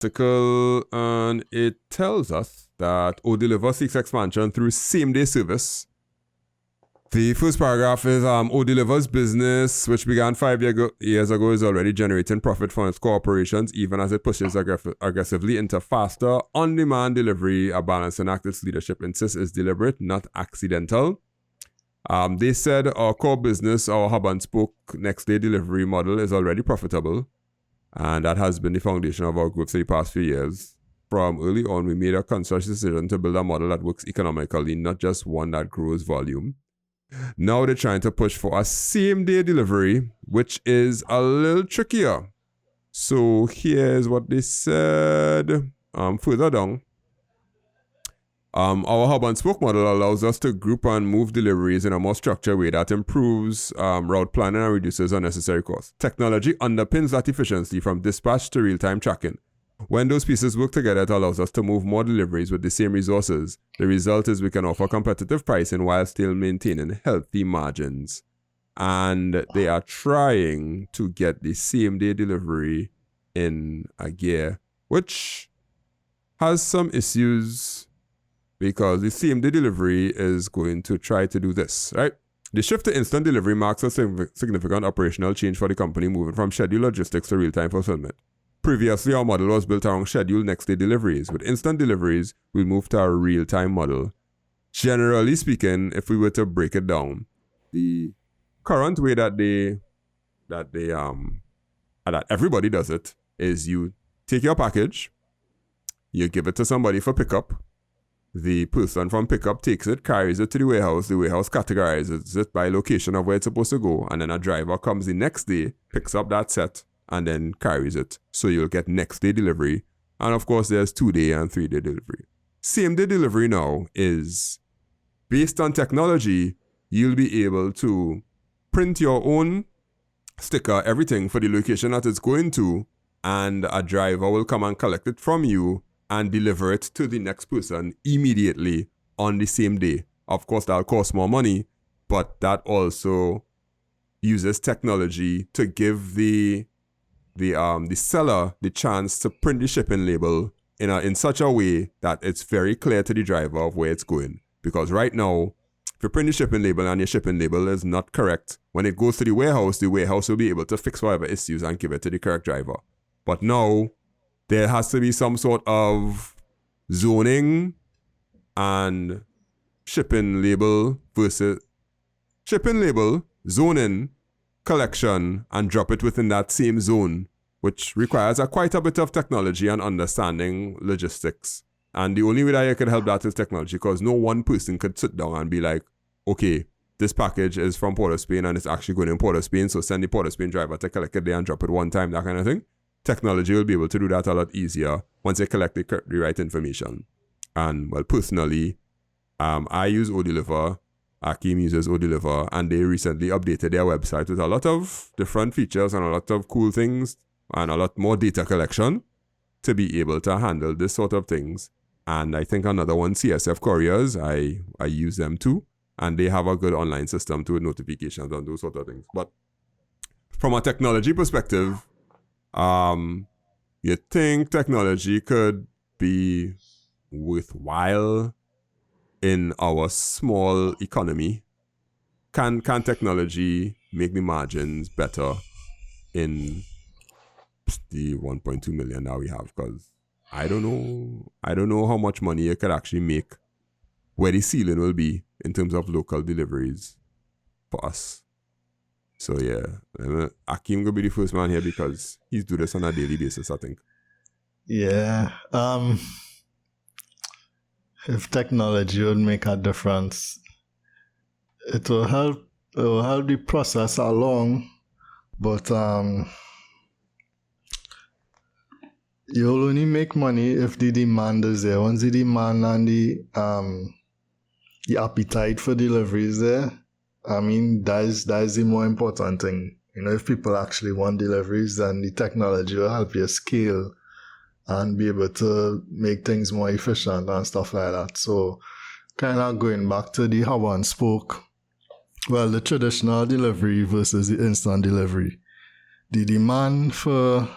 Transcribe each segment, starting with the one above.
article, and it tells us that Odeliver seeks expansion through same-day service. The first paragraph is Odeliver's business, which began 5 years ago, is already generating profit from its core operations, even as it pushes aggressively into faster, on-demand delivery. A balancing act its leadership insists is deliberate, not accidental. They said our core business, our hub and spoke next-day delivery model, is already profitable, and that has been the foundation of our growth for the past few years. From early on, we made a conscious decision to build a model that works economically, not just one that grows volume. Now they're trying to push for a same-day delivery, which is a little trickier. So here's what they said further down. Our hub and spoke model allows us to group and move deliveries in a more structured way that improves route planning and reduces unnecessary costs. Technology underpins that efficiency from dispatch to real-time tracking. When those pieces work together, it allows us to move more deliveries with the same resources. The result is we can offer competitive pricing while still maintaining healthy margins. And they are trying to get the same-day delivery in a gear, which has some issues, because the same-day delivery is going to try to do this, right? The shift to instant delivery marks a significant operational change for the company, moving from scheduled logistics to real-time fulfillment. Previously, our model was built around scheduled next-day deliveries. With instant deliveries, we'll move to a real-time model. Generally speaking, if we were to break it down, the current way that everybody does it is you take your package, you give it to somebody for pickup. The person from pickup takes it, carries it to the warehouse categorizes it by location of where it's supposed to go, and then a driver comes the next day, picks up that set, and then carries it. So you'll get next day delivery. And of course, there's 2-day and 3-day delivery. Same day delivery now is, based on technology, you'll be able to print your own sticker, everything for the location that it's going to, and a driver will come and collect it from you and deliver it to the next person immediately on the same day. Of course, that'll cost more money, but that also uses technology to give the seller the chance to print the shipping label in such a way that it's very clear to the driver of where it's going. Because right now, if you print the shipping label and your shipping label is not correct, when it goes to the warehouse will be able to fix whatever issues and give it to the correct driver. But now, there has to be some sort of zoning and shipping label versus shipping label, zoning, collection, and drop it within that same zone, which requires quite a bit of technology and understanding logistics. And the only way that you could help that is technology, because no one person could sit down and be like, okay, this package is from Port of Spain and it's actually going in Port of Spain, so send the Port of Spain driver to collect it there and drop it one time, that kind of thing. Technology will be able to do that a lot easier once they collect the right information. And, well, personally, I use Odeliver, Akeem uses Odeliver, and they recently updated their website with a lot of different features and a lot of cool things and a lot more data collection to be able to handle this sort of things. And I think another one, CSF Couriers, I use them too, and they have a good online system too with notifications and those sort of things. But from a technology perspective, you think technology could be worthwhile in our small economy? Can technology make the margins better in the 1.2 million that we have? Because I don't know how much money you could actually make, where the ceiling will be in terms of local deliveries for us. So yeah, Akeem will be the first man here because he's do this on a daily basis, I think. Yeah. If technology would make a difference, it will help the process along, but you'll only make money if the demand is there. Once the demand and the appetite for delivery is there, I mean, that is the more important thing. You know, if people actually want deliveries, then the technology will help you scale and be able to make things more efficient and stuff like that. So kind of going back to the hub and spoke, well, the traditional delivery versus the instant delivery. The demand for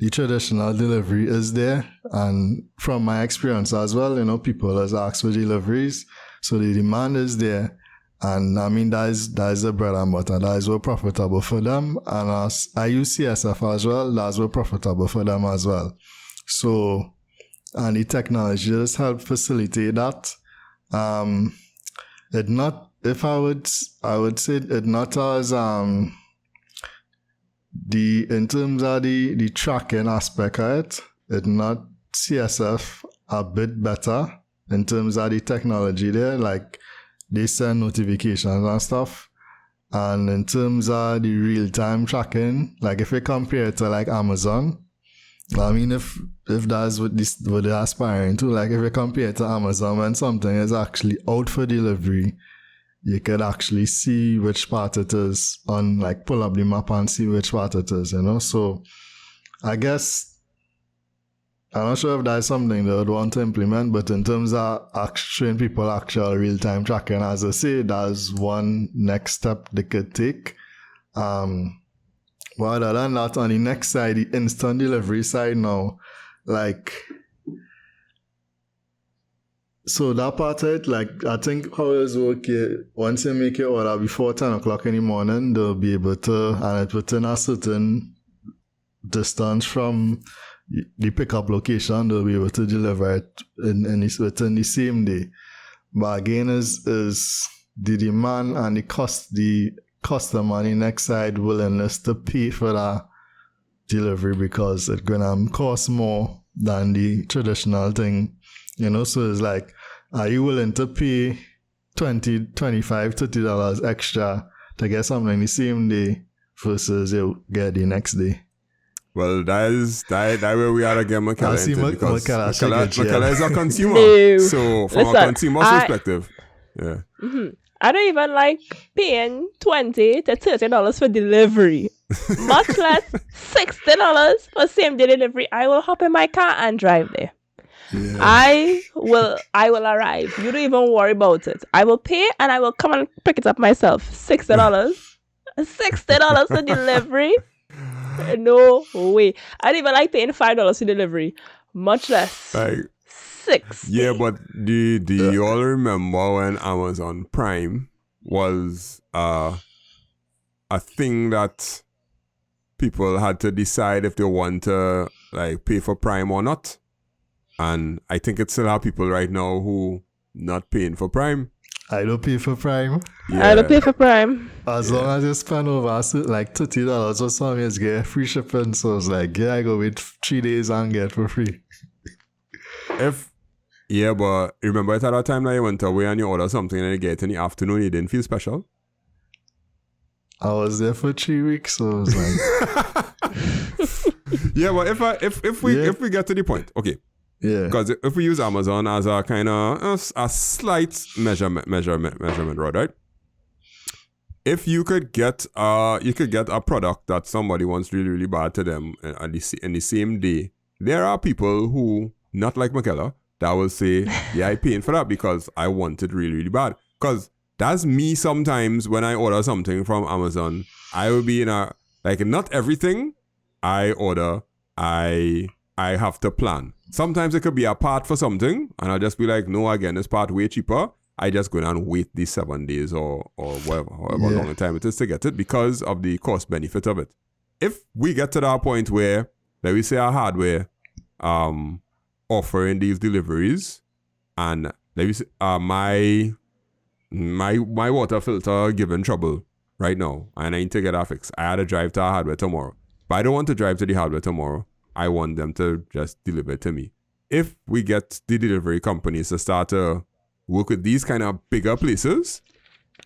the traditional delivery is there, and from my experience as well, people has asked for deliveries, so the demand is there, and I mean that is the bread and butter. That is what profitable for them, and as I use CSF as well, that's what profitable for them as well. So, and the technology just help facilitate that. It not, if I would say it not as in terms of the tracking aspect of it not CSF a bit better in terms of the technology there, like they send notifications and stuff. And in terms of the real-time tracking, like if you compare it to like Amazon, I mean, if that's what they're aspiring to, like if you compare it to Amazon, when something is actually out for delivery, you could actually see which part it is on, like pull up the map and see which part it is, So I guess, I'm not sure if that's something they would want to implement, but in terms of showing people actual real-time tracking, as I say, that's one next step they could take. But other than that, on the next side, the instant delivery side now, like, so that part of it, like, I think how it's working, once you make your order before 10 o'clock in the morning, they'll be able to, and it within a certain distance from the pickup location, they'll be able to deliver it within the same day. But again, is the demand and the customer on the next side willingness to pay for that delivery, because it's gonna cost more than the traditional thing, so it's like, are you willing to pay $20, $25, $30 extra to get something the same day versus you get the next day? Well, that where we are again, Michaela, because Michaela is a consumer. No. So from a consumer's perspective, yeah. Mm-hmm. I don't even like paying $20 to $30 for delivery, much less $60 for same day delivery. I will hop in my car and drive there. Yeah. I will arrive. You don't even worry about it. I will pay and I will come and pick it up myself. $60 for delivery. No way. I don't even like paying $5 for delivery, much less $6. Yeah, but do you all remember when Amazon Prime was a thing that people had to decide if they want to like pay for Prime or not? And I think it still have people right now who not paying for Prime. I don't pay for Prime. Yeah. I don't pay for Prime. As long as you spend over like $30 or something, you get free shipping. So it's like, yeah, I go wait 3 days and get for free. But remember at that time that you went away and you order something and you get it in the afternoon, you didn't feel special? I was there for 3 weeks, so I was like... Yeah, but if we get to the point, okay. Yeah. Because if we use Amazon as a kind of a slight measurement rod, right? If you could get a product that somebody wants really, really bad to them in the same day, there are people who, not like Michaela, that will say, yeah, I'm paying for that because I want it really, really bad. Because that's me sometimes when I order something from Amazon. I will be in not everything I order, I have to plan. Sometimes it could be a part for something, and I'll just be like, no, again, this part way cheaper. I just go and wait these 7 days or however long a time it is to get it because of the cost benefit of it. If we get to that point where, let me say, our hardware offering these deliveries, and let me say, my water filter giving trouble right now, and I need to get that fixed. I had to drive to our hardware tomorrow, but I don't want to drive to the hardware tomorrow. I want them to just deliver it to me. If we get the delivery companies to start to work with these kind of bigger places,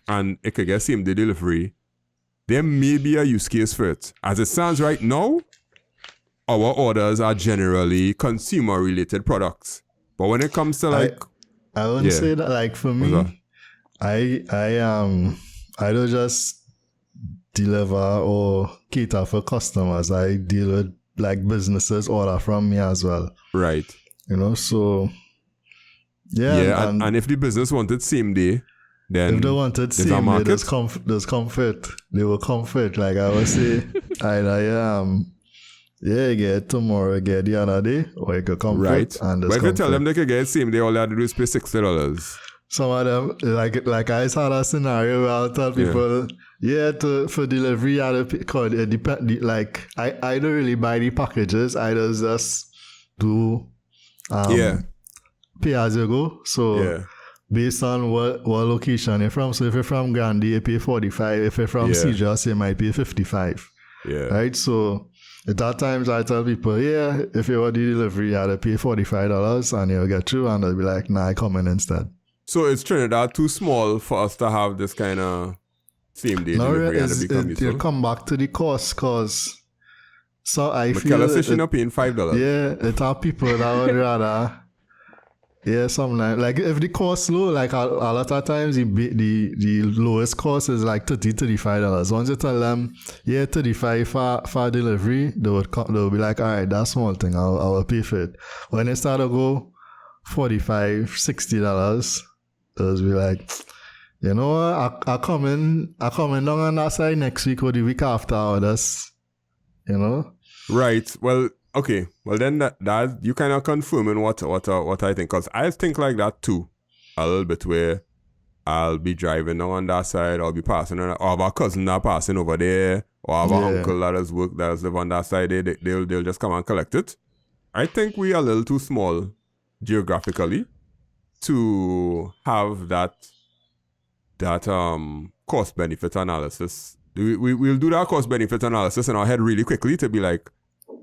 and it could get same-day delivery, there may be a use case for it. As it stands right now, our orders are generally consumer-related products. But when it comes to I wouldn't say that. Like for me, I don't just deliver or cater for customers. I deal with like businesses order from me as well. Right. So and if the business wanted same day, then if they wanted same day, there's comfort. They will comfort. Like I would say, Yeah, you get it tomorrow, you get it the other day, or you could come Right. fit and just But if you come tell fit. them they could get it same day, all they have to do is pay $60. Some of them, like I had a scenario where I'll tell people, for delivery, you have to pay, it depend, like, I don't really buy the packages, I just do pay as you go. So based on what location you're from, so if you're from Gandhi, you pay 45. If you're from CJS, you might pay 55. Yeah. Right? So at that times I tell people, if you want the delivery, you have to pay $45 and you'll get through, and they'll be like, nah, I come in instead. So is Trinidad too small for us to have this kind of same day delivery and it become useful? You come back to the cost, because so I McKellar feel says she's not paying $5. Yeah, it are people that would rather sometimes, like if the cost low, like a lot of times the lowest cost is like $30-$35. Once you tell them $35 for delivery, they'll be like, all right, that's small thing, I will pay for it. When they start to go $45-$60, they'll be like, you know what, I come in down on that side next week or the week after, or this, you know. Right. Well, okay. Well, then that you kind of confirming what I think, because I think like that too, a little bit, where I'll be driving on that side, I'll be passing, or have a cousin that passing over there, or have an uncle that has live on that side. They'll just come and collect it. I think we are a little too small geographically to have that cost benefit analysis. We'll do that cost benefit analysis in our head really quickly to be like,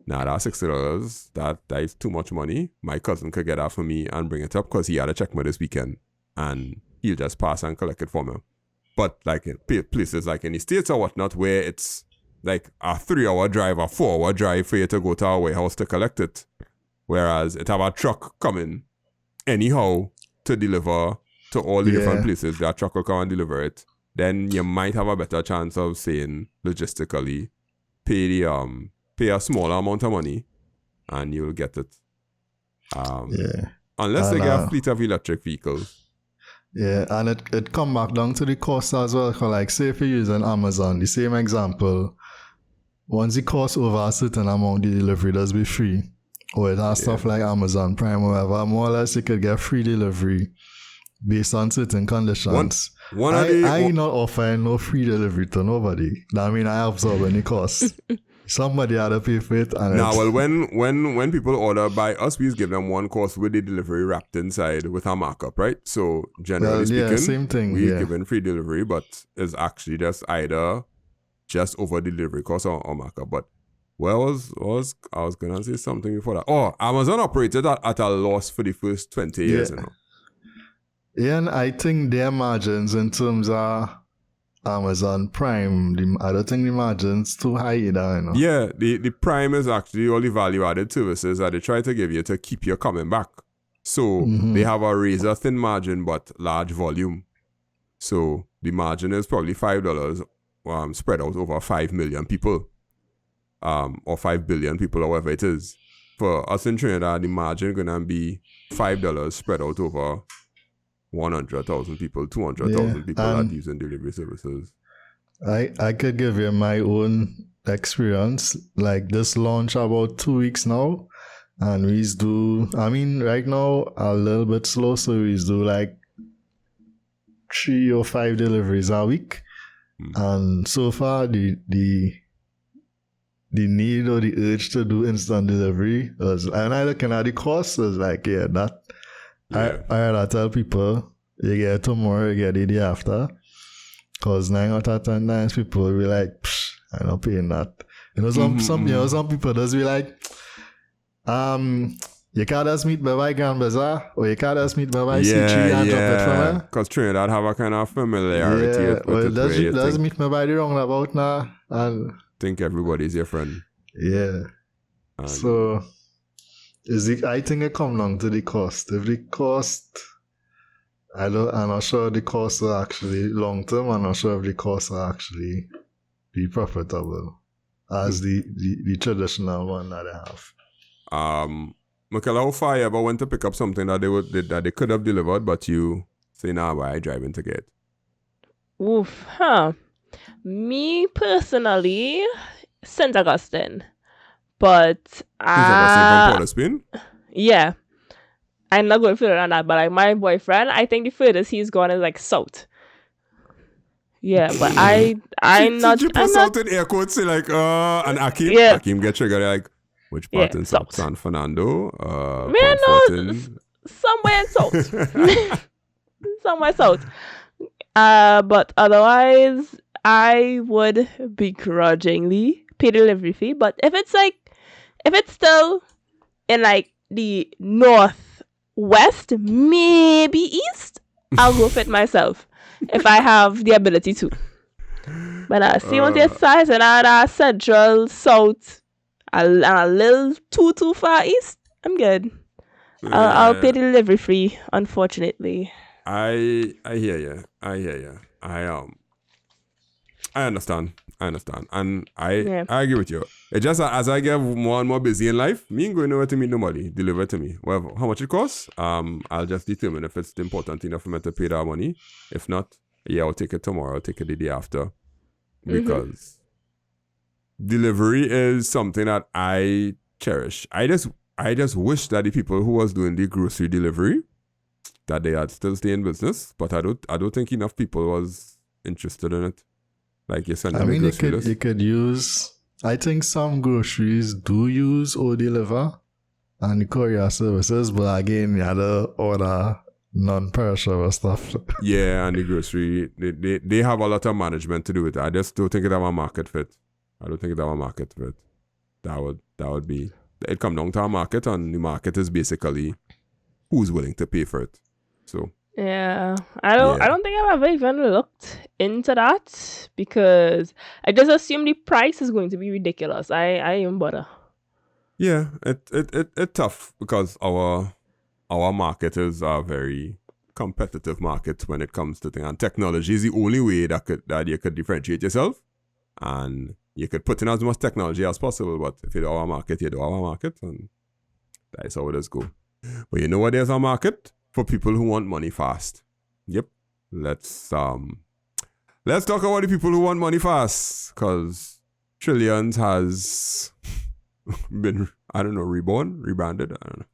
nah, that's $60. That is too much money. My cousin could get that for me and bring it up because he had a check me this weekend, and he'll just pass and collect it for me. But like in places like in the States or whatnot, where it's like a 3-hour drive, a 4-hour drive for you to go to our warehouse to collect it, whereas it have a truck coming anyhow to deliver to all the different places. That truck will come and deliver it. Then you might have a better chance of saying logistically, pay a smaller amount of money and you'll get it. Unless they get a fleet of electric vehicles. Yeah, and it come back down to the cost as well. Like, say if you're using Amazon, the same example, once the cost over a certain amount, the delivery does be free. Or it has stuff like Amazon Prime or whatever. More or less, you could get free delivery based on certain conditions. I not offering no free delivery to nobody. That mean I absorb any cost. Somebody had to pay for it. Well, when people order by us, we give them one cost with the delivery wrapped inside with a markup, right? So generally speaking, same thing. We're giving free delivery, but it's actually just either just over delivery cost or markup. But I was gonna say something before that. Oh, Amazon operated at a loss for the first 20 years, you know. Yeah, and I think their margins in terms of Amazon Prime, I don't think the margins too high either, you know. Yeah, the Prime is actually all the value-added services that they try to give you to keep you coming back. So they have a razor-thin margin but large volume. So the margin is probably $5 spread out over 5 million people, or 5 billion people, or whatever it is. For us in Trinidad, the margin going to be $5 spread out over 100,000 people, 200,000 people that using delivery services. I could give you my own experience. Like, this launch about 2 weeks now, and we do, right now a little bit slow, so we do like 3 or 5 deliveries a week. And so far the need or the urge to do instant delivery and I looking at the cost, is like, I tell people, you get it tomorrow, you get it the day after. Because 9 out of 10 times people will be like, I'm not paying that. You know, some people just be like, you can't just meet by Grand Bazaar, or you can't just meet by C3 and drop it from me. Because Trinidad have a kind of familiarity with it. Does meet me by the roundabout now. And think everybody's your friend. Yeah. So I think it comes down to the cost. If the cost, I'm not sure the costs are actually long term. I'm not sure if the costs are actually be profitable as the traditional one that they have. Michaela, how far you ever went to pick up something that they could have delivered, but you say, nah, why I driving to get? Me personally, St. Augustine. But He's ever seen from Port of Spain? yeah, I'm not going further than that. But like my boyfriend, I think the furthest he's gone is like south. Yeah, but I'm not. You I'm put not. out in air quotes, say like, and Akim. Yeah. Akim get triggered, like, which part Yeah, in South south. San Fernando? Man, Port somewhere south. Somewhere south. But otherwise, I would begrudgingly pay delivery fee. But if it's still in like the northwest, maybe east, I'll go fit myself if I have the ability to. But see what it's size and central, south, and a little too far east, I'm good. I'll pay the delivery fee, unfortunately. I hear you. I understand. And I agree with you. It's just as I get more and more busy in life, me ain't going nowhere to meet nobody. Deliver to me. Whatever, how much it costs, I'll just determine if it's important enough for me to pay that money. If not, yeah, I'll take it tomorrow. I'll take it the day after. Because delivery is something that I cherish. I just wish that the people who was doing the grocery delivery, that they had still stay in business. But I don't think enough people was interested in it. Like you send them a grocery list. You could use. I think some groceries do use Odeliver and the courier services, but again, you had to order non-perishable stuff. Yeah, and the grocery, they have a lot of management to do with it. I just don't think it have a market fit. That would be, it come down to a market, and the market is basically who's willing to pay for it. So yeah, I don't think I've ever even looked into that because I just assume the price is going to be ridiculous. I even bother. Yeah, it tough because our market is a very competitive market when it comes to things, and technology is the only way that you could differentiate yourself, and you could put in as much technology as possible. But if you do our market, you do our market, and that's how it does go. But you know what? There's a market for people who want money fast. Yep. Let's talk about the people who want money fast, because Trillions has been, I don't know, rebranded. I don't know.